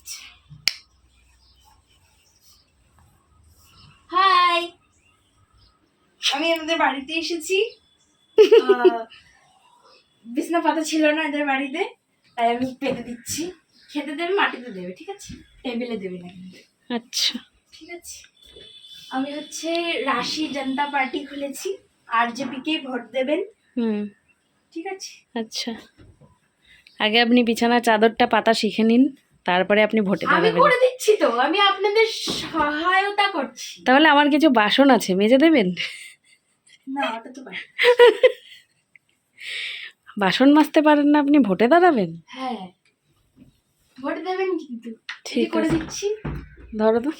এসছে। হাই, আমি আমাদের বাড়িতে এসেছি। বিছনা পাতা ছিল না এদের বাড়িতে, তাই আমি পেতে দিচ্ছি। খেতে দেবে, মাটিতে দেবে, ঠিক আছে? টেবিলে দেবে না কিন্তু। আচ্ছা, ঠিক আছে। আমি হচ্ছে রাশি জনতা পার্টি খুলেছি, আরজেপি কে ভোট দেবেন, ঠিক আছে? আচ্ছা। আগে আপনি বিছানার চাদরটা পাতা শিখে নিন, তারপরে আপনি ভোটে আমি দাঁড়াবেন। করে দিচ্ছি তো, আমি আপনাদের সহায়তা করছি। তাহলে আমার কিছু বাসন আছে, মেজে দেবেন? না, ওটা তো পারি। বাসন মাজতে পারেন না, আপনি ভোটে দাঁড়াবেন? হ্যাঁ, ভোট দেবেন কিন্তু। ঠিক করে আছে, দিচ্ছি। ধরো তো।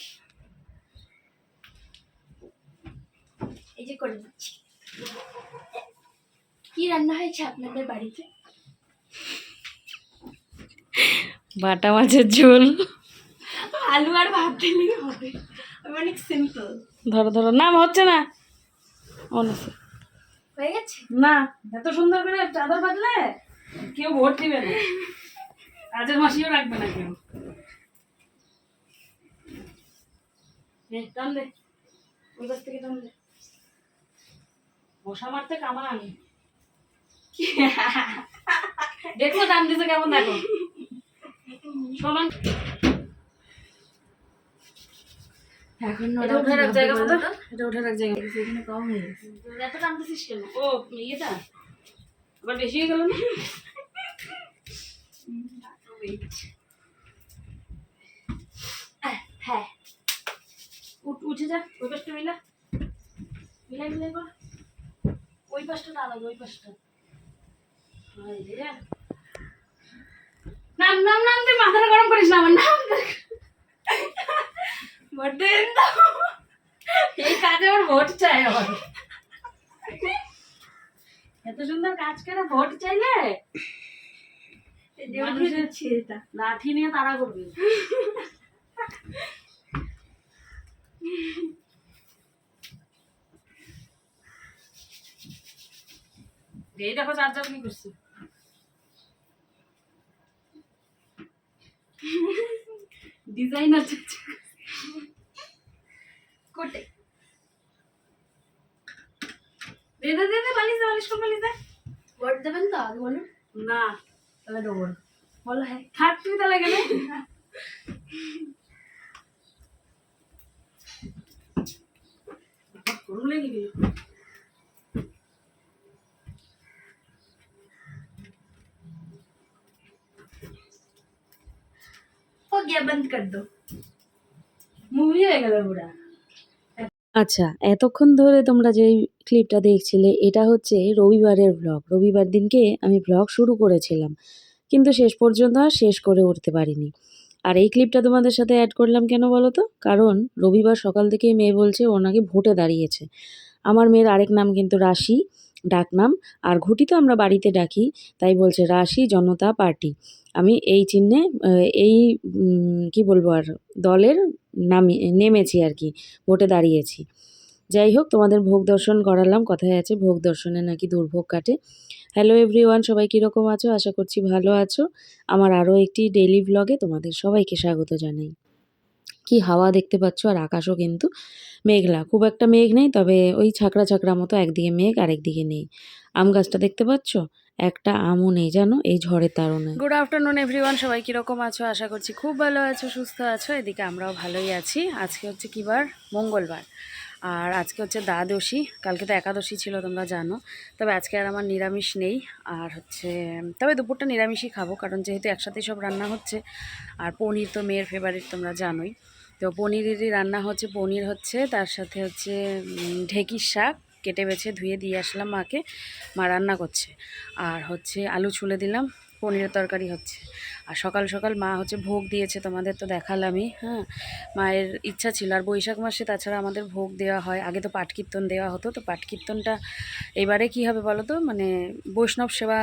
এই যে করে দিচ্ছি। কি রান্না হয়েছে আপনাদের বাড়িতে? বাটা মাছের ঝোল। আলু আর ভাত দিলেই হবে, অনেক সিম্পল। ধরো ধরো, না হচ্ছে না। হয়ে গেছে? না, এত সুন্দর করে চাদর বাঁধলে কেউ ভোট দিবে না, কাজের মাসিও রাখবে না কেউ। টান দে, ওই পাশ থেকে টান দে। মশা মারতে কামান আমি। দেখো টান দিছে কেমন, দেখো সমান। এখন এটা উঠে রাখ জায়গা মতো, এটা উঠে রাখ জায়গা। এখানে কম হয়ে গেছে। এত টানতেছিস কেন? ও ইয়েটা আবার বেশি হয়ে গেল না? হ্যাঁ, উঠে যা, ওই পাশটা মিলা, মিলাই মিলাই কর। ওই পাশটা না লাগে, ওই পাশটা। নাম নাম নাম, তুই মাথাটা গরম করিস না আমার। নাম ভোট দেবেন তো? এই কাজে আমার ভোট চাই। আমার এত সুন্দর কাজ করে ভোট চাইলে এটা লাঠি নিয়ে তাড়া করবি। এই দেখো চার্জার কি করছি। ডিজাইনার কোটে দে দে দে, বালিশ দে, বালিশ কর, বালিশ দে। ভোট দেবেন তো আগে বলুন। না, তাহলে ডবল বলো হ্যাঁ। থাক, তুই তাহলে গেলে গরম লেগে গেল। हो गया, बंद कर दो। মুভি হয়ে গেল পুরা। আচ্ছা, এতক্ষণ ধরে তোমরা যেই ক্লিপটা দেখছিলে এটা হচ্ছে রবিবারের ব্লগ। রবিবার দিনকে আমি ব্লগ শুরু করেছিলাম, কিন্তু শেষ পর্যন্ত আর শেষ করে উঠতে পারিনি। আর এই ক্লিপটা তোমাদের সাথে অ্যাড করলাম কেন বলো তো? কারণ রবিবার সকাল থেকেই মেয়ে বলছে ও নাকি ভোটে দাঁড়িয়েছে। আমার মেয়ের আরেক নাম কিন্তু রাশি, ডাকনাম। আর ঘুটি তো আমরা বাড়িতে ডাকি, তাই বলছে রাশি জনতা পার্টি। আমি এই চিহ্নে এই কি বলবো আর, দলের নেমেছি আর কি, ভোটে দাঁড়িয়েছি। যাই হোক, তোমাদের ভোগ দর্শন করালাম। কথায় আছে ভোগ দর্শনে নাকি দুর্ভোগ কাটে। হ্যালো এভরিওয়ান, সবাই কীরকম আছো? আশা করছি ভালো আছো। আমার আরও একটি ডেইলি ব্লগে তোমাদের সবাইকে স্বাগত জানাই। কি হাওয়া দেখতে পাচ্ছ, আর আকাশও কিন্তু মেঘলা, খুব একটা মেঘ নেই, তবে ওই ছাকড়া ছাকড়া মতো, একদিকে মেঘ আর একদিকে নেই। আম গাছটা দেখতে পাচ্ছ, একটা আমও নেই জানো, এই ঝড়ের তাড়নায়। গুড আফটারনুন এভরিওয়ান, সবাই কীরকম আছো? আশা করছি খুব ভালো আছো, সুস্থ আছো। এদিকে আমরাও ভালোই আছি। আজকে হচ্ছে কী বার? মঙ্গলবার। আর আজকে হচ্ছে দ্বাদশী, কালকে তো একাদশী ছিল তোমরা জানো। তবে আজকে আর আমার নিরামিষ নেই। আর হচ্ছে তবে দুপুরটা নিরামিষই খাবো, কারণ যেহেতু একসাথেই সব রান্না হচ্ছে। আর পনির তো মেয়ের ফেভারিট, তোমরা জানোই। তো পনিরেরই রান্না হচ্ছে, পনির হচ্ছে, তার সাথে হচ্ছে ঢেঁকির শাক কেটে বেছে ধুয়ে দিয়ে আসলাম মাকে, মা রান্না করছে। আর হচ্ছে আলু ছুলে দিলাম, পনিরের তরকারি হচ্ছে। আর সকাল সকাল মা হচ্ছে ভোগ দিয়েছে, তোমাদের তো দেখালামই। হ্যাঁ, মায়ের ইচ্ছা ছিল। আর বৈশাখ মাসে তাছাড়া আমাদের ভোগ দেওয়া হয়, আগে তো পাঠ কীর্তন দেওয়া হতো। তো পাঠ কীর্তনটা এবারে কী হবে বলো তো, মানে বৈষ্ণব সেবা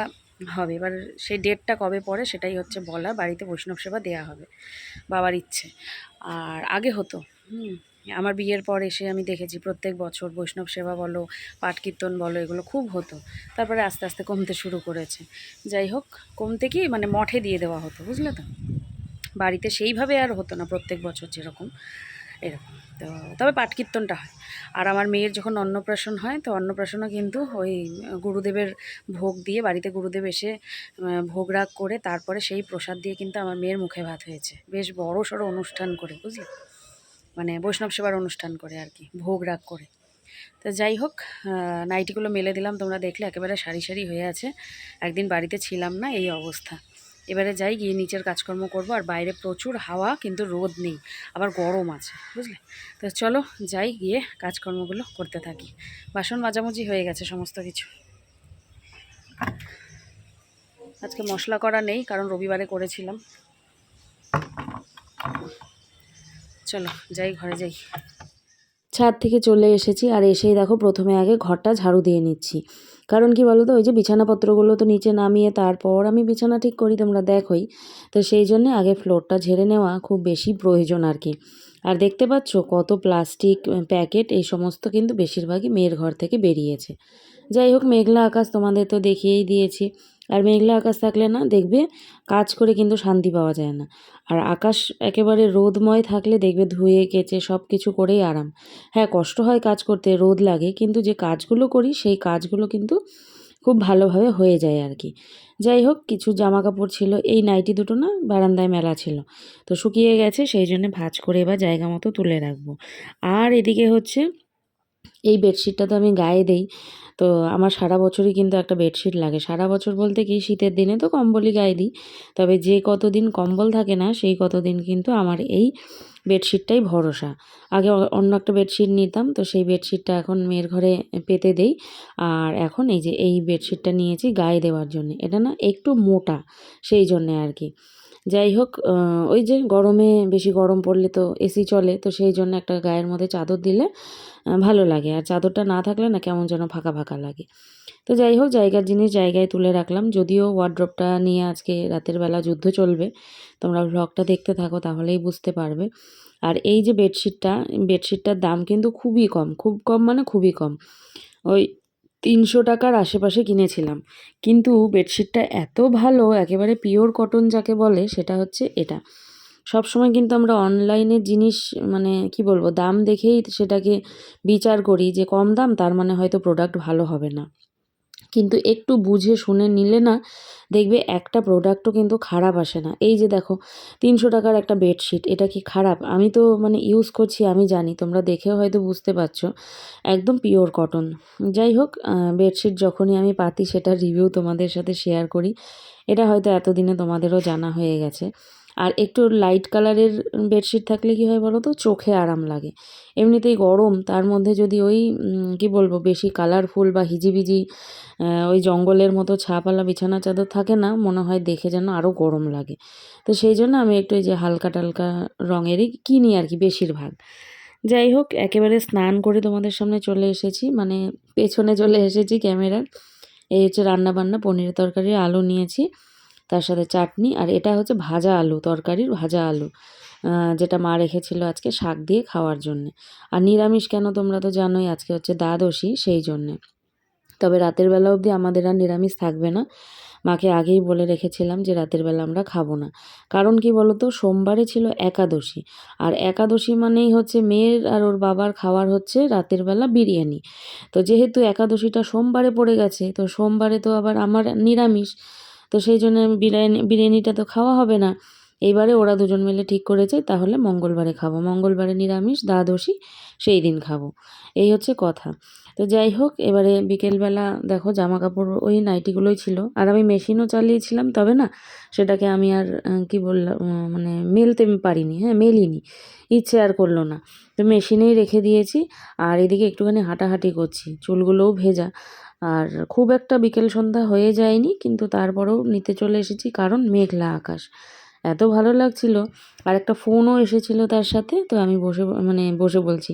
হবে। এবার সেই ডেটটা কবে পড়ে সেটাই হচ্ছে বলা, বাড়িতে বৈষ্ণব সেবা দেওয়া হবে, বাবার ইচ্ছে। আর আগে হতো, আমার বিয়ের পর এসে আমি দেখেছি প্রত্যেক বছর বৈষ্ণব সেবা বলো, পাঠ কীর্তন বলো, এগুলো খুব হতো। তারপরে আস্তে আস্তে কমতে শুরু করেছে। যাই হোক, কমতে কি মানে মঠে দিয়ে দেওয়া হতো, বুঝলে তো। বাড়িতে সেইভাবে আর হতো না প্রত্যেক বছর যেরকম এরকম। তো তবে পাঠ কীর্তনটা হয়। আর আমার মেয়ের যখন অন্নপ্রাশন হয়, তো অন্নপ্রাশনও কিন্তু ওই গুরুদেবের ভোগ দিয়ে, বাড়িতে গুরুদেব এসে ভোগ রাগ করে তারপরে সেই প্রসাদ দিয়ে কিন্তু আমার মেয়ের মুখে ভাত হয়েছে, বেশ বড় সড়ো অনুষ্ঠান করে, বুঝলি, মানে বৈষ্ণব সেবার অনুষ্ঠান করে আর কি, ভোগ রাগ করে। তো যাই হোক, নাইটিগুলো মেলে দিলাম, তোমরা দেখলে একেবারে সারি সারি হয়ে আছে। একদিন বাড়িতে ছিলাম না, এই অবস্থা। এবারে যাই, গিয়ে নিচের কাজকর্ম করব। আর বাইরে প্রচুর হাওয়া, কিন্তু রোদ নেই, আবার গরম আছে, বুঝলে। তো চলো যাই, গিয়ে কাজকর্মগুলো করতে থাকি। বাসন মাজামুজি হয়ে গেছে সমস্ত কিছু। আজকে মশলা করা নেই, কারণ রবিবারে করেছিলাম। চলো যাই, ঘরে যাই। ছাদ থেকে চলে এসেছি, আর এসেই দেখো প্রথমে আগে ঘরটা ঝাড়ু দিয়ে নিচ্ছি। কারণ কি বলো তো, ওই যে বিছানাপত্রগুলো তো নিচে নামিয়ে তারপর আমি বিছানা ঠিক করি, তোমরা দেখোই। তো সেই জন্যে আগে ফ্লোরটা ঝেড়ে নেওয়া খুব বেশি প্রয়োজন আর কি। আর দেখতে পাচ্ছ কত প্লাস্টিক প্যাকেট, এই সমস্ত কিন্তু বেশিরভাগই মেয়ের ঘর থেকে বেরিয়েছে। যাই হোক, মেঘলা আকাশ তোমাদের তো দেখিয়েই দিয়েছি। আর মেঘলা আকাশ থাকলে না, দেখবে কাজ করে কিন্তু শান্তি পাওয়া যায় না। আর আকাশ একেবারে রোদময় থাকলে দেখবে ধুয়ে কেচে সব কিছু করেই আরাম। হ্যাঁ, কষ্ট হয় কাজ করতে, রোদ লাগে, কিন্তু যে কাজগুলো করি সেই কাজগুলো কিন্তু খুব ভালোভাবে হয়ে যায় আর কি। যাই হোক, কিছু জামা কাপড় ছিল, এই নাইটি দুটো না বারান্দায় মেলা ছিল, তো শুকিয়ে গেছে, সেই জন্য ভাঁজ করে এবার জায়গা মতো তুলে রাখবো। আর এদিকে হচ্ছে এই বেডশিটটা তো আমি গায়ে দেই, তো আমার সারা বছরই কিন্তু একটা বেডশিট লাগে। সারা বছর বলতে কি, শীতের দিনে তো কম্বলই গায়ে দিই, তবে যে কতদিন কম্বল থাকে না সেই কতদিন কিন্তু আমার এই বেডশিটটাই ভরসা। আগে অন্য একটা বেডশিট নিতাম, তো সেই বেডশিটটা এখন মেয়ের ঘরে পেতে দেই। আর এখন এই যে এই বেডশিটটা নিয়েছি গায়ে দেওয়ার জন্য, এটা না একটু মোটা, সেই জন্যে আর কি। যাই হোক, ওই যে গরমে বেশি গরম পড়লে তো এসি চলে, তো সেই জন্য একটা গায়ের মধ্যে চাদর দিলে ভালো লাগে। আর চাদরটা না থাকলে না কেমন যেন ফাঁকা ফাঁকা লাগে। তো যাই হোক, জায়গার জিনিস জায়গায় তুলে রাখলাম। যদিও ওয়ার্ড্রপটা নিয়ে আজকে রাতের বেলা যুদ্ধ চলবে, তোমরা ভ্লগটা দেখতে থাকো তাহলেই বুঝতে পারবে। আর এই যে বেডশিটটার দাম কিন্তু খুবই কম, খুব কম মানে খুবই কম, ওই 300 টাকার আশেপাশে কিনেছিলাম। কিন্তু বেডশিটটা এত ভালো, একেবারে পিওর কটন যাকে বলে, সেটা হচ্ছে এটা। সবসময় কিন্তু আমরা অনলাইনের জিনিস, মানে কি বলবো, দাম দেখেই সেটাকে বিচার করি যে কম দাম, তার মানে হয়তো প্রোডাক্ট ভালো হবে না। কিন্তু একটু বুঝে শুনে নিলে না, দেখবে একটা প্রোডাক্টও কিন্তু খারাপ আসে না। এই যে দেখো, 300 টাকার একটা বেডশিট, এটা কি খারাপ? আমি তো মানে ইউজ করছি, আমি জানি, তোমরা দেখেও হয়তো বুঝতে পারছো, একদম পিওর কটন। যাই হোক, বেডশিট যখনই আমি পাতি সেটার রিভিউ তোমাদের সাথে শেয়ার করি। এটা হয়তো এতদিনে তোমাদেরও জানা হয়ে গেছে। আর একটু লাইট কালারের বেডশিট থাকলে কি হয় বলো তো, চোখে আরাম লাগে। এমনিতেই গরম, তার মধ্যে যদি ওই কি বলবো, বেশি কালারফুল বা হিজিবিজি ওই জঙ্গলের মতো ছাপালা বিছানা চাদর থাকে না, মনে হয় দেখে যেন আরও গরম লাগে। তো সেই জন্য আমি একটু এই যে হালকা টালকা রঙেরই কিনি আর কি বেশিরভাগ। যাই হোক, একেবারে স্নান করে তোমাদের সামনে চলে এসেছি, মানে পেছনে চলে এসেছি ক্যামেরার। এই হচ্ছে রান্না বান্না, পনিরের তরকারি, আলু নিয়েছি, তার সাথে চাটনি, আর এটা হচ্ছে ভাজা আলু, তরকারির ভাজা আলু, যেটা মা রেখেছিল আজকে শাক দিয়ে খাওয়ার জন্যে। আর নিরামিষ কেন, তোমরা তো জানোই, আজকে হচ্ছে দ্বাদশী, সেই জন্যে। তবে রাতের বেলা অবধি আমাদের আর নিরামিষ থাকবে না। মাকে আগেই বলে রেখেছিলাম যে রাতের বেলা আমরা খাবো না। কারণ কি বলতো, সোমবারে ছিল একাদশী, আর একাদশী মানেই হচ্ছে মেয়ের আর ওর বাবার খাওয়ার হচ্ছে রাতের বেলা বিরিয়ানি। তো যেহেতু একাদশীটা সোমবারে পড়ে গেছে, তো সোমবারে তো আবার আমার নিরামিষ, তো সেই জন্য বিরিয়ানিটা তো খাওয়া হবে না। এইবারে ওরা দুজন মিলে ঠিক করেছে তাহলে মঙ্গলবারে খাবো, মঙ্গলবারে নিরামিষ, দ্বাদশী সেই দিন খাবো, এই হচ্ছে কথা। তো যাই হোক, এবারে বিকেলবেলা দেখো জামা কাপড় ওই নাইটিগুলোই ছিল, আর আমি মেশিনও চালিয়েছিলাম, তবে না সেটাকে আমি আর কি বললাম, মানে মেলতে পারিনি, হ্যাঁ মেলিনি, ইচ্ছে আর করলো না, তো মেশিনেই রেখে দিয়েছি। আর এদিকে একটুখানি হাঁটাহাঁটি করছি, চুলগুলোও ভেজা। আর খুব একটা বিকেল সন্ধ্যা হয়ে যায়নি, কিন্তু তারপরেও নিতে চলে এসেছি, কারণ মেঘলা আকাশ এত ভালো লাগছিল। আর একটা ফোনও এসেছিলো তার সাথে, তো আমি বসে বলছি,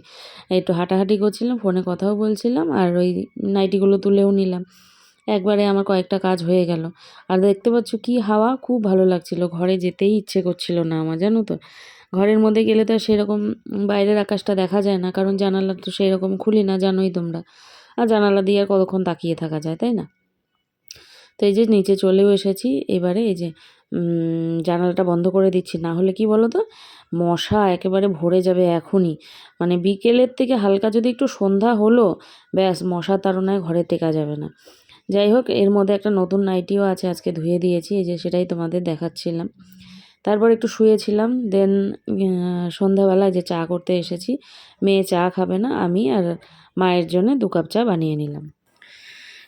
একটু হাঁটাহাঁটি করছিলাম, ফোনে কথাও বলছিলাম, আর ওই নাইটিগুলো তুলেও নিলাম, একবারে আমার কয়েকটা কাজ হয়ে গেল। আর দেখতে পাচ্ছ কি হাওয়া, খুব ভালো লাগছিল, ঘরে যেতেই ইচ্ছে করছিল না আমার, জানো তো। ঘরের মধ্যে গেলে তো সেরকম বাইরের আকাশটা দেখা যায় না, কারণ জানালা তো সেরকম খুলি না, জানোই তোমরা। আর জানালা দিয়ে আর কতক্ষণ তাকিয়ে থাকা যায়, তাই না। তো এই যে নিচে চলেও এসেছি, এবারে এই যে জানালাটা বন্ধ করে দিচ্ছি, না হলে কি বলো তো মশা একেবারে ভরে যাবে এখনই। মানে বিকেলের থেকে হালকা যদি একটু সন্ধ্যা হলো ব্যাস মশার তাড়নায় ঘরে টেকা যাবে না। যাই হোক, এর মধ্যে একটা নতুন নাইটিও আছে, আজকে ধুয়ে দিয়েছি, এই যে সেটাই তোমাদের দেখাচ্ছিলাম। তারপর একটু শুয়েছিলাম, দেন সন্ধ্যাবেলায় যে চা করতে এসেছি, মেয়ে চা খাবে না, আমি আর মায়ের জন্য 2 কাপ চা বানিয়ে নিলাম।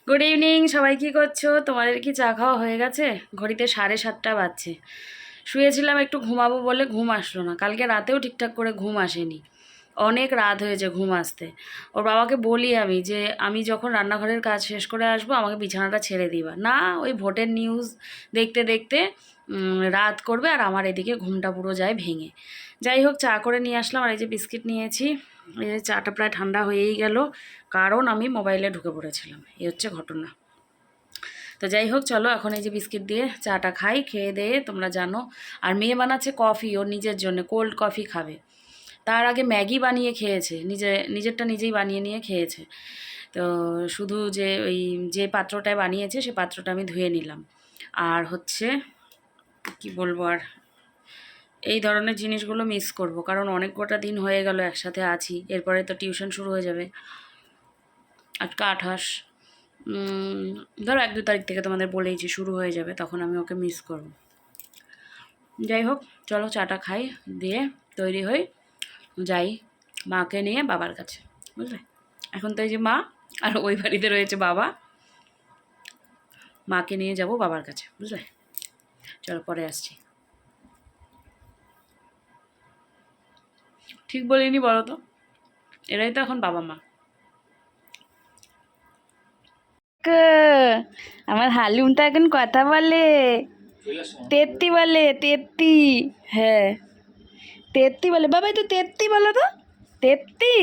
গুড ইভিনিং সবাই, কী করছো? তোমাদের কি চা খাওয়া হয়ে গেছে? ঘড়িতে 7:30 বাজছে। শুয়েছিলাম একটু ঘুমাবো বলে, ঘুম আসলো না। কালকে রাতেও ঠিকঠাক করে ঘুম আসেনি, অনেক রাত হয়েছে ঘুম আসতে। ওর বাবাকে বলি আমি যে আমি যখন রান্নাঘরের কাজ শেষ করে আসবো আমাকে বিছানাটা ছেড়ে দিবা না, ওই ভোটের নিউজ দেখতে দেখতে রাত করবে আর আমার এদিকে ঘুমটা পুরো যায় ভেঙে। যাই হোক, চা করে নিয়ে আসলাম, আর এই যে বিস্কিট নিয়েছি। এই যে চাটা প্রায় ঠান্ডা হয়েই গেল, কারণ আমি মোবাইলে ঢুকে পড়েছিলাম, এই হচ্ছে ঘটনা। তো যাই হোক, চলো এখন এই যে বিস্কিট দিয়ে চাটা খাই, খেয়ে দিয়ে তোমরা জানো। আর মেয়ে বানাচ্ছে কফি ওর নিজের জন্য, কোল্ড কফি খাবে। তার আগে ম্যাগি বানিয়ে খেয়েছে, নিজেরটা নিজেই বানিয়ে নিয়ে খেয়েছে। তো শুধু যে পাত্রটায় বানিয়েছে সে পাত্রটা আমি ধুয়ে নিলাম। আর হচ্ছে কি বলবো, আর এই ধরনের জিনিসগুলো মিস করব, কারণ অনেক গোটা দিন হয়ে গেল একসাথে আছি। এরপরে তো টিউশন শুরু হয়ে যাবে, আজকে 28, ধরো 1-2 তারিখ থেকে তোমাদের বলেইছি শুরু হয়ে যাবে, তখন আমি ওকে মিস করব। যাই হোক, চলো চাটা খাই, দিয়ে তৈরি হই, যাই মাকে নিয়ে বাবার কাছে, বুঝলে। এখন তো এই যে মা, আর ওই বাড়িতে রয়েছে বাবা, মাকে নিয়ে যাব বাবার কাছে, বুঝলে। চলো পরে আসছি। ঠিক বলিনি বলো তো? এরাই তো এখন বাবা মা। আমার হালুমটা এখন কথা বলে, তেত্তি বলে, তেত্তি। হ্যাঁ, তেত্তি বলে। বাবা একটু তেত্তি বলো তো, তেত্তি,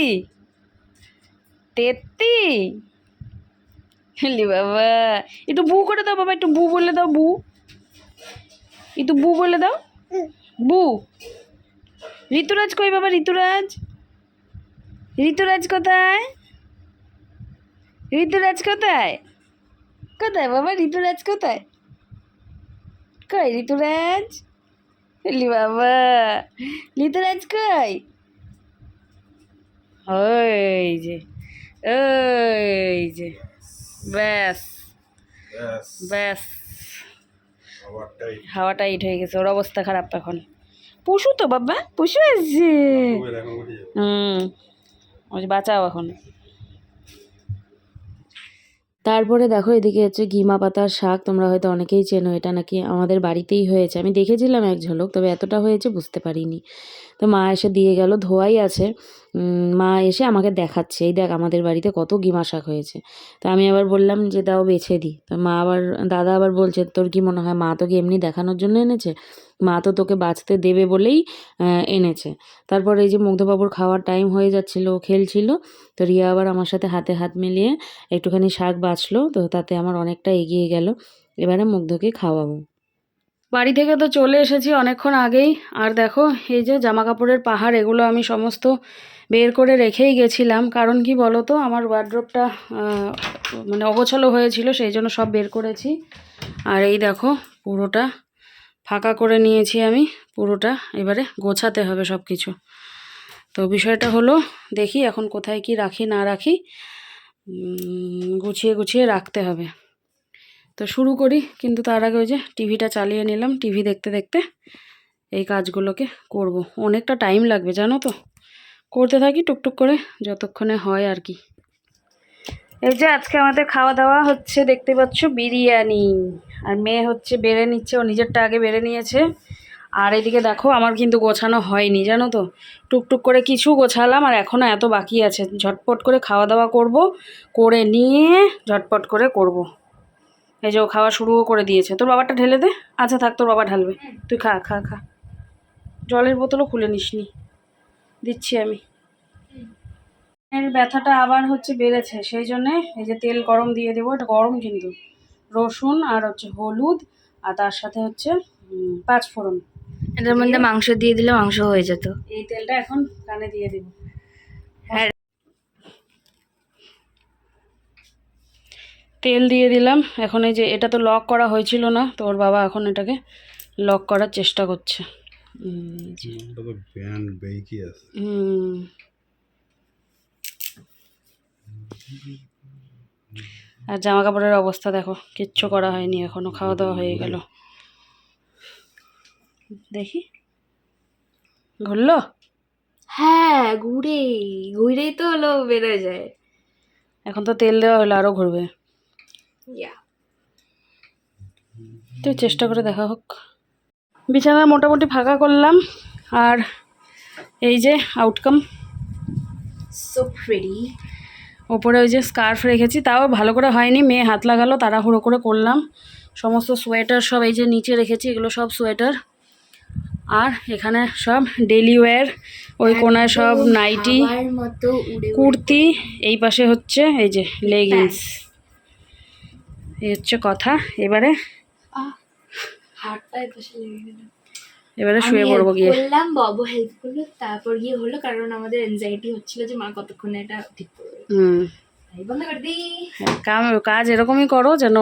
তেত্তি। হেলি বাবা, একটু বু করে দাও বাবা, একটু বু বলে দাও, বু, একটু বু বলে দাও, বু। ঋতুরাজ কই বাবা? ঋতুরাজ, ঋতুরাজ কোথায়? ঋতুরাজ কোথায়? কোথায় বাবা ঋতুরাজ কোথায়? কই ঋতুরাজ? হেলি বাবা, ঋতুরাজ কই? ওই যে, ওই যে, ব্যাস ব্যাস, হাওয়া টাইট হয়ে গেছে, ওর অবস্থা খারাপ এখন। পশু তো বাবা, পশু আসছে। ওই যে বাঁচাও এখন। তারপরে দেখো এদিকে হচ্ছে ঘিমা পাতার শাক, তোমরা হয়তো অনেকেই চেনো, এটা নাকি আমাদের বাড়িতেই হয়েছে। আমি দেখেছিলাম এক ঝলক, তবে এতটা হয়েছে বুঝতে পারিনি। তো মা এসে দিয়ে গেল, ধোয়াই আছে। মা এসে আমাকে দেখাচ্ছে, এই দেখ আমাদের বাড়িতে কত গিমা শাক হয়েছে। তো আমি আবার বললাম যে দাও বেছে দিই। তো মা আবার, দাদা আবার বলছে তোর কি মনে হয় মা তোকে এমনি দেখানোর জন্য এনেছে? মা তো তোকে বাঁচতে দেবে বলেই এনেছে। তারপর এই যে মুগ্ধবাবুর খাওয়ার টাইম হয়ে যাচ্ছিলো, ও খেলছিল। তো রিয়া আবার আমার সাথে হাতে হাত মিলিয়ে একটুখানি শাক বাছলো, তো তাতে আমার অনেকটা এগিয়ে গেল। এবারে মুগ্ধকে খাওয়াবো। বাড়ি থেকে তো চলে এসেছি অনেকক্ষণ আগেই। আর দেখো এই যে জামা কাপড়ের পাহাড়, এগুলো আমি সমস্ত বের করে রেখেই গেছিলাম, কারণ কি বলো তো আমার ওয়ার্ড্রোবটা মানে অগোছালো হয়েছিল, সেই জন্য সব বের করেছি। আর এই দেখো পুরোটা ফাঁকা করে নিয়েছি আমি, পুরোটা এবারে গোছাতে হবে সব কিছু। তো বিষয়টা হলো, দেখি এখন কোথায় কি রাখি না রাখি, গুছিয়ে গুছিয়ে রাখতে হবে। তো শুরু করি, কিন্তু তার আগে ওই যে টিভিটা চালিয়ে নিলাম, টিভি দেখতে দেখতে এই কাজগুলোকে করব। অনেকটা টাইম লাগবে জানো তো, করতে থাকি টুকটুক করে যতক্ষণে হয় আর কি। এই যে আজকে আমাদের খাওয়া দাওয়া হচ্ছে, দেখতে পাচ্ছ বিরিয়ানি। আর মেয়ে হচ্ছে বেড়ে নিচ্ছে, ও নিজেরটা আগে বেড়ে নিয়েছে। আর এদিকে দেখো আমার কিন্তু গোছানো হয়নি জানো তো, টুকটুক করে কিছু গোছালাম, আর এখনও এত বাকি আছে। ঝটপট করে খাওয়া দাওয়া করব, করে নিয়ে ঝটপট করে করব। এই যে ও খাওয়া শুরুও করে দিয়েছে। তোর বাবারটা ঢেলে দে। আচ্ছা থাক, তোর বাবা ঢালবে, তুই খা খা খা। জলের বোতলও খুলে নিসনি, দিচ্ছি আমি। এর ব্যথাটা আবার হচ্ছে বেড়েছে, সেই জন্যে এই যে তেল গরম দিয়ে দেবো, এটা গরম কিন্তু। রসুন আর হচ্ছে হলুদ, আর তার সাথে হচ্ছে 5 ফোড়ন। এটার মধ্যে মাংস দিয়ে দিলে মাংস হয়ে যেত। এই তেলটা এখন কানে দিয়ে দেবো। হ্যাঁ, তেল দিয়ে দিলাম। এখন এই যে এটা তো লক করা হয়েছিল না, তো ওর বাবা এখন এটাকে লক করার চেষ্টা করছে। ওটা তো ব্যান্ড বেইকি আছে। আর জামা কাপড়ের অবস্থা দেখো, কিচ্ছু করা হয়নি এখনো, খাওয়া দাওয়া হয়ে গেল। দেখি ঘুরলো। হ্যাঁ, ঘুরেই তো হলো বেরোয় যায়। এখন তো তেল দেওয়া হলো, আরো ঘুরবে। তো চেষ্টা করে দেখা হোক। বিছানা মোটামুটি ফাঁকা করলাম, আর এই যে আউটকাম। So pretty. ওপরে ওই যে স্কার্ফ রেখেছি, তাও ভালো করে হয়নি, মেয়ে হাত লাগালো, তাড়াহুড়ো করে করলাম। সমস্ত সোয়েটার সব এই যে নিচে রেখেছি, এগুলো সব সোয়েটার। আর এখানে সব ডেলি ওয়্যার, ওই কোনায় সব নাইটি, মতো কুর্তি, এই পাশে হচ্ছে এই যে লেগিংস। এই হচ্ছে কথা। এবারে হাতটাই পাশে লেগে গেল। এবারে শুয়ে পড়বো গিয়ে। বললাম বাবু হেল্প করলো, তারপর গিয়ে হলো, কারণ আমাদের এনজাইটি হচ্ছিল যে মা কতক্ষণে এটা ঠিক করবে। বন্ধ করে দিই। কাজ এরকমই করো যেন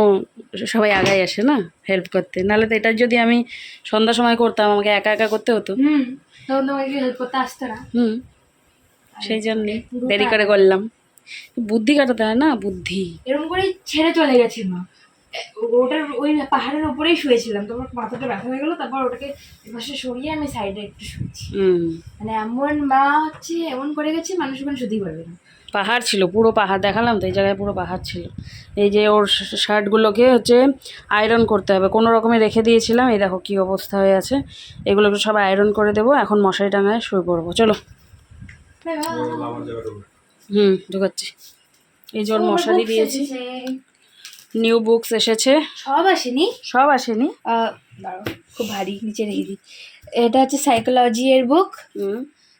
সবাই আগাই আসে না হেল্প করতে, নাহলে তো এটা যদি আমি সন্ধ্যার সময় করতাম, আমাকে একা একা করতে হতো। তখন তোমাকে হেল্প করতে আসতো না। সেই জন্যে দেরি করে করলাম। বুদ্ধি কাটাতে হয় না, বুদ্ধি। এরকম করে ছেড়ে চলে গেছি মা। ওটার ওই পাহাড়ের উপরেই শুয়েছিলাম, তারপর মাথাটা ব্যথা হয়ে গেলো, তারপর ওটাকে এপাশে সরিয়ে আমি সাইডে একটু শুয়েছি। মানে এমন মা হচ্ছে, এমন করে গেছে মানুষ ওখানে শুতেই পারবে না। পাহাড় ছিল, পুরো পাহাড় দেখালাম তো, এই জায়গায় পুরো পাহাড় ছিল। এই যে ওর শার্টগুলোকে হচ্ছে আয়রন করতে হবে, কোনো রকমে রেখে দিয়েছিলাম, এই দেখো কী অবস্থা হয়ে আছে। এগুলোকে সব আয়রন করে দেবো, এখন মশারি টাঙায় শুয়ে পড়বো। চলো। ঢুকাচ্ছি। এই যে ওর মশারি দিয়েছি, নিউ বুকস এসেছে। সব আসেনি, সব আসেনি, দাঁড়াও খুব ভারী, নিচে রেখে দিই। এটা হচ্ছে সাইকোলজি এর বুক,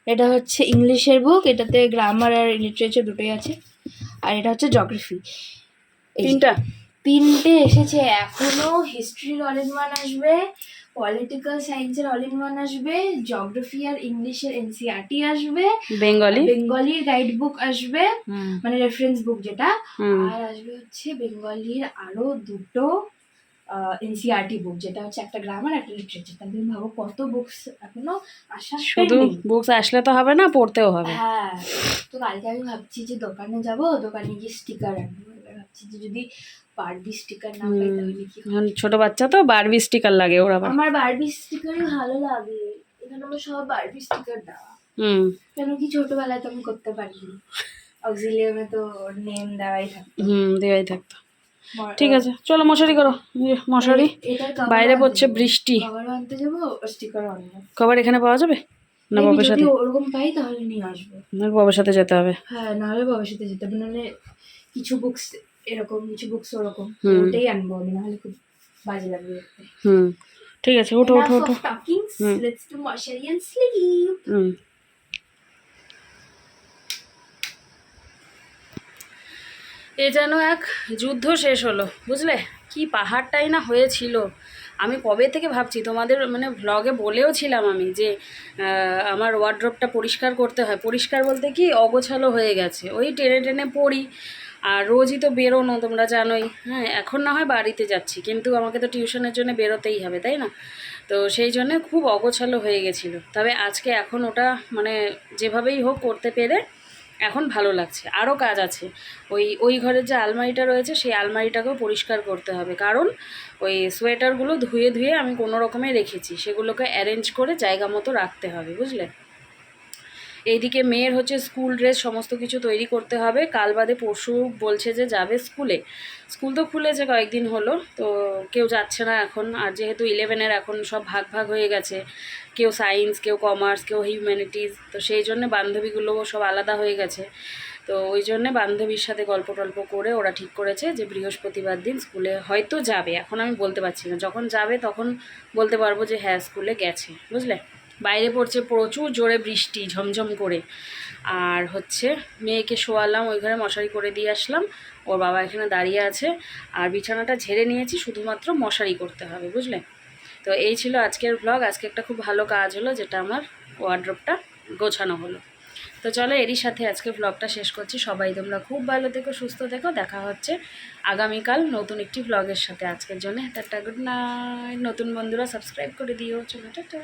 এটা হচ্ছে ইংলিশের বুক, এটাতে গ্রামার আর লিটারেচার দুটোই আছে, আর এটা হচ্ছে জিওগ্রাফি। তিনটে এসেছে। এখনো হিস্ট্রির অল ইন ওয়ান আসবে, পলিটিক্যাল সায়েন্সের অল ইন ওয়ান আসবে, জিওগ্রাফি আর ইংলিশের এনসিইআরটি আসবে, বেঙ্গলির গাইড বুক আসবে, মানে রেফারেন্স বুক যেটা, আর আসবে হচ্ছে বেঙ্গলির আরো দুটো এনসিইআরটি বুক, যেটা হচ্ছে একটা গ্রামার একটা লিটারেচার। তাহলে তুমি ভাবো কত বুকস এখনো আসা। শুধু বুকস আসলে তো হবে না, পড়তেও হবে। হ্যাঁ, তো কালকে আমি ভাবছি যে দোকানে যাব, দোকানে গিয়ে স্টিকার আনবো। ভাবছি যে যদি বারবি স্টিকার না পাই তাহলে কি হবে। ছোট বাচ্চা তো বারবি স্টিকার লাগে ওর আবার। আমার বারবি স্টিকারই ভালো লাগে, এখানে আমার সব বারবি স্টিকার দেওয়া। কেন কি ছোটবেলায় তো আমি করতে পারিনি, অক্সিলিয়ামে তো নেম দেওয়াই থাকতো। দেওয়াই থাকতো। ঠিক আছে চলো মশারি করো। মশারি, বাইরে পড়ছে বৃষ্টি। কভার আনতে যাবো, স্টিকার আনবো। কভার এখানে পাওয়া যাবে না? বাবার সাথে ওরকম পাই তাহলে নিয়ে আসবো। বাবার সাথে যেতে হবে। হ্যাঁ, নাহলে বাবার সাথে যেতে হবে, নাহলে কিছু বুকস এরকম, কিছু বুকস ওরকম, ওটাই আনবো আমি, নাহলে খুব বাজে লাগবে। ঠিক আছে, ওঠো ওঠো ওঠো। লেটস ডু মশারি এন্ড স্লিপ। এ যেন এক যুদ্ধ শেষ হলো, বুঝলে? কি পাহাড়টাই না হয়েছিল। আমি কবে থেকে ভাবছি, তোমাদের মানে ভ্লগে বলেও ছিলাম আমি যে আমার ওয়ার্ড্রপটা পরিষ্কার করতে হয়। পরিষ্কার বলতে কি, অগোছালো হয়ে গেছে, ওই টেনে টেনে পড়ি। আর রোজই তো বেরোনো, তোমরা জানোই। হ্যাঁ, এখন না হয় বাড়িতে যাচ্ছি, কিন্তু আমাকে তো টিউশনের জন্য বেরোতেই হবে, তাই না? তো সেই জন্যে খুব অগোছালো হয়ে গেছিলো। তবে আজকে এখন ওটা মানে যেভাবেই হোক করতে পেরে এখন ভালো লাগছে। আরও কাজ আছে, ওই ঘরের যে আলমারিটা রয়েছে সেই আলমারিটাকেও পরিষ্কার করতে হবে, কারণ ওই সোয়েটারগুলো ধুয়ে ধুয়ে আমি কোনো রকমে রেখেছি, সেগুলোকে অ্যারেঞ্জ করে জায়গা মতো রাখতে হবে, বুঝলে? এইদিকে মেয়ের হচ্ছে স্কুল ড্রেস সমস্ত কিছু তৈরি করতে হবে। কাল বাদে পরশু বলছে যে যাবে স্কুলে। স্কুল তো খুলেছে কয়েকদিন হলো, তো কেউ যাচ্ছে না এখন। আর যেহেতু 11-এর এখন সব ভাগ ভাগ হয়ে গেছে, কেউ সায়েন্স, কেউ কমার্স, কেউ হিউম্যানিটিজ, তো সেই জন্যে বান্ধবীগুলোও সব আলাদা হয়ে গেছে। তো ওই জন্যে বান্ধবীর সাথে গল্প টল্প করে ওরা ঠিক করেছে যে বৃহস্পতিবার দিন স্কুলে হয়তো যাবে। এখন আমি বলতে পারছি না, যখন যাবে তখন বলতে পারবো যে হ্যাঁ স্কুলে গেছে, বুঝলে? বাইরে পড়ছে প্রচুর জোরে বৃষ্টি, ঝমঝম করে। আর হচ্ছে মেয়েকে শোয়ালাম, ওই ঘরে মশারি করে দিয়ে আসলাম, ওর বাবা এখানে দাঁড়িয়ে আছে। আর বিছানাটা ঝেড়ে নিয়েছি, শুধুমাত্র মশারি করতে হবে, বুঝলে? তো এই ছিল আজকের ব্লগ। আজকে একটা খুব ভালো কাজ হলো, যেটা আমার ওয়ার্ড্রপটা গোছানো হলো। তো চলো এরই সাথে আজকে ব্লগটা শেষ করছি। সবাই তোমরা খুব ভালো থেকো, সুস্থ থেকো। দেখা হচ্ছে আগামীকাল নতুন একটি ব্লগের সাথে। আজকের জন্য টাটা, গুড নাইট। নতুন বন্ধুরা সাবস্ক্রাইব করে দিও। চলো টাটা।